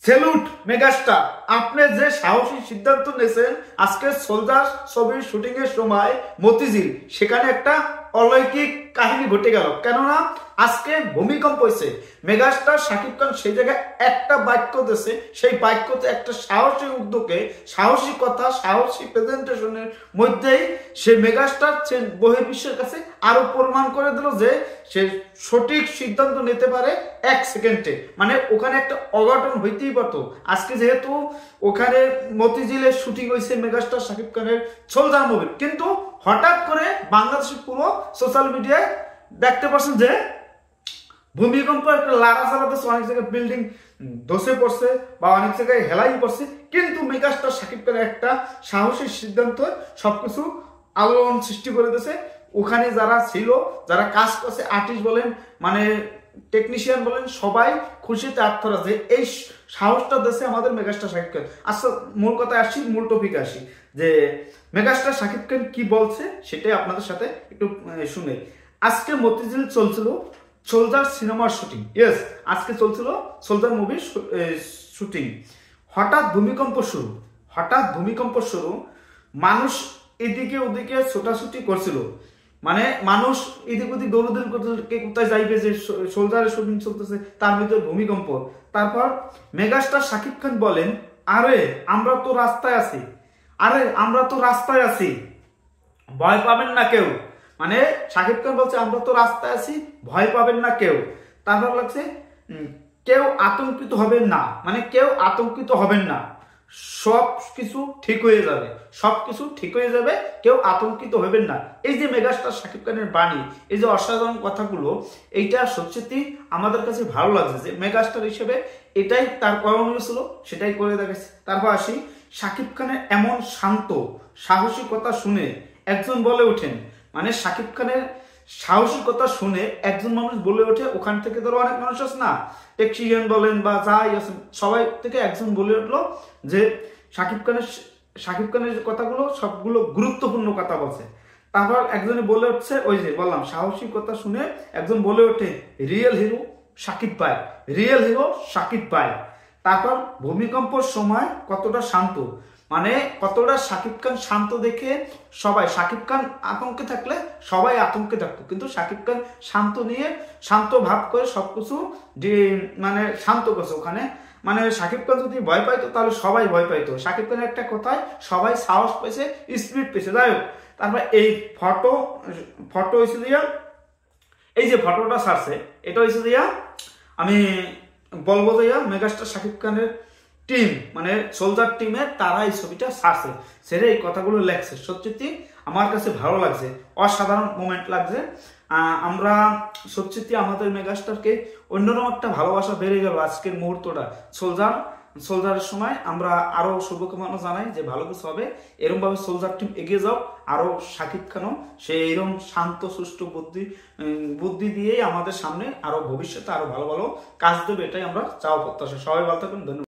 Salute megastar, আপনি যে সাহসী সিদ্ধান্ত নিয়েছেন আজকে সোলজার ছবির শুটিং এর সময় মতিঝিল, সেখানে একটা অলৌকিক কাহিনী ঘটে গেল। কেননা আজকে ভূমিকম্প হয়েছে, মেগাস্টার শাকিব খান সেই জায়গায় একটা বাক্য দিয়েছে, সেই বাক্যতে একটা সাহসী উদ্যোগে, সাহসী কথা, সাহসী প্রেজেন্টেশনের মধ্যেই সে মেগাস্টার বহির্বিশ্বের কাছে আরো প্রমাণ করে দিল যে সে সঠিক সিদ্ধান্ত নিতে পারে 1 সেকেন্ডে। মানে ওখানে একটা অঘটন হইতেই পারতো। আজকে যেহেতু ওখানে মতিঝিলের শুটিং হয়েছে মেগাস্টার শাকিব খানের সোলজার মুভির, কিন্তু হঠাৎ করে বাংলাদেশের পুরো সোশ্যাল মিডিয়ায় দেখতে পাচ্ছেন যে ভূমিকম্প একটা লাড়া চালাতেছে, অনেক জায়গায় বিল্ডিং ধসে পড়ছে বা অনেক জায়গায় হেলাই পড়ছে, কিন্তু মেগাস্টার শাকিব খানের একটা সাহসী সিদ্ধান্ত সবকিছু আলোড়ন সৃষ্টি করে দিয়েছে। ওখানে যারা ছিল, যারা কাজ করছে, আর্টিস্ট বলেন, মানে টেকনিশিয়ান বলেন, সবাই খুশিতে আত্মরা যে এই সাহসটা দিয়েছে আমাদের মেগাস্টার শাকিব খান। আচ্ছা, মূল কথায় আসি, মূল টপিকে আসি যে মেগাস্টার শাকিব খান কি বলছে সেটাই আপনাদের সাথে একটু শুনে। আজকে মতিঝিল চলছিল সোলজার সিনেমার শুটিং, ইয়েস আজকে চলছিল সোলজার মুভির শুটিং। হঠাৎ ভূমিকম্প শুরু, মানুষ এদিকে ওদিকে ছোটাছুটি করছিল, মানে মানুষ এদিক ওদিক দৌড়দৌড়ি করতেছে, কে কোথায় যাইবে, যে সোলজারের শুটিং চলতেছে তার ভিতরে ভূমিকম্প। তারপর মেগাস্টার শাকিব খান বলেন, আরে আমরা তো রাস্তায় আছি, ভয় পাবেন না কেউ। মানে শাকিব খান বলছে আমরা তো রাস্তায় আছি, ভয় পাবেন না কেউ। তারপর লাগছে কেউ আতঙ্কিত হবেন না, মানে কেউ আতঙ্কিত হবেন না, সব কিছু ঠিক হয়ে যাবে, কেউ আতঙ্কিত হবেন না। এই যে মেগাস্টার শাকিব খানের বাণী, এই যে অসাধারণ কথাগুলো, এইটা সত্যি আমাদের কাছে ভালো লাগছে যে মেগাস্টার হিসেবে এটাই তার করণীয় ছিল, সেটাই করে দেখাচ্ছে। তারপর আসি, শাকিব খানের এমন শান্ত সাহসী কথা শুনে একজন বলে ওঠেন, মানে শাকিব খানের সাহসী কথা শুনে একজন মানুষ বলে ওঠে, ওখান থেকে ধরো অনেক মানুষ আছে না, টেকনিশিয়ান বলেন বা যাই আছে, সবাই থেকে একজন বলে উঠলো যে শাকিব খানের কথাগুলো সবগুলো গুরুত্বপূর্ণ কথা বলছে। তারপর একজনে বলে উঠছে, ওই যে বললাম সাহসী কথা শুনে একজন বলে ওঠে, রিয়েল হিরো শাকিব ভাই। তারপর ভূমিকম্পের সময় কতটা শান্ত, মানে কতটা শাকিব খান শান্ত দেখে সবাই, শাকিব খান আতঙ্কে থাকলে সবাই আতঙ্কে থাকতো, কিন্তু শাকিব খান শান্ত ভাব করে সবকিছু মানে শান্ত করছে ওখানে। মানে শাকিব খান যদি ভয় পাইতো তাহলে সবাই ভয় পাইতো। শাকিব খানের একটা কথায় সবাই সাহস পেয়েছে, স্পিড পেয়েছে। যাই হোক, তারপর এই ফটো হয়েছে দিয়া, এই যে ফটোটা ছাড়ছে, এটা হয়েছে দিয়া আমি বলবো যে মেগাস্টার শাকিব খানের টিম, মানে সোলজার টিমের তারা এই ছবিটা ছাড়ছে, সেরে এই কথাগুলো লেখছে। সত্যি আমার কাছে ভালো লাগছে, অসাধারণ মোমেন্ট লাগছে। আমরা সত্যি আমাদের মেগাস্টারকে অন্যরকম একটা ভালোবাসা বেড়ে গেল আজকের মুহূর্তটা। সোলজারের সময় আমরা আরো শুভকামনা জানাই যে ভালো কিছু হবে, এরকম ভাবে সোলজার টিম এগিয়ে যাও। আরো শাকিব খানও সে এরকম শান্ত সুষ্ঠ বুদ্ধি দিয়েই আমাদের সামনে আরো ভবিষ্যতে আরো ভালো ভালো কাজ দেবে, এটাই আমরা চাও প্রত্যাশা। সবাই ভালো থাকুন, ধন্যবাদ।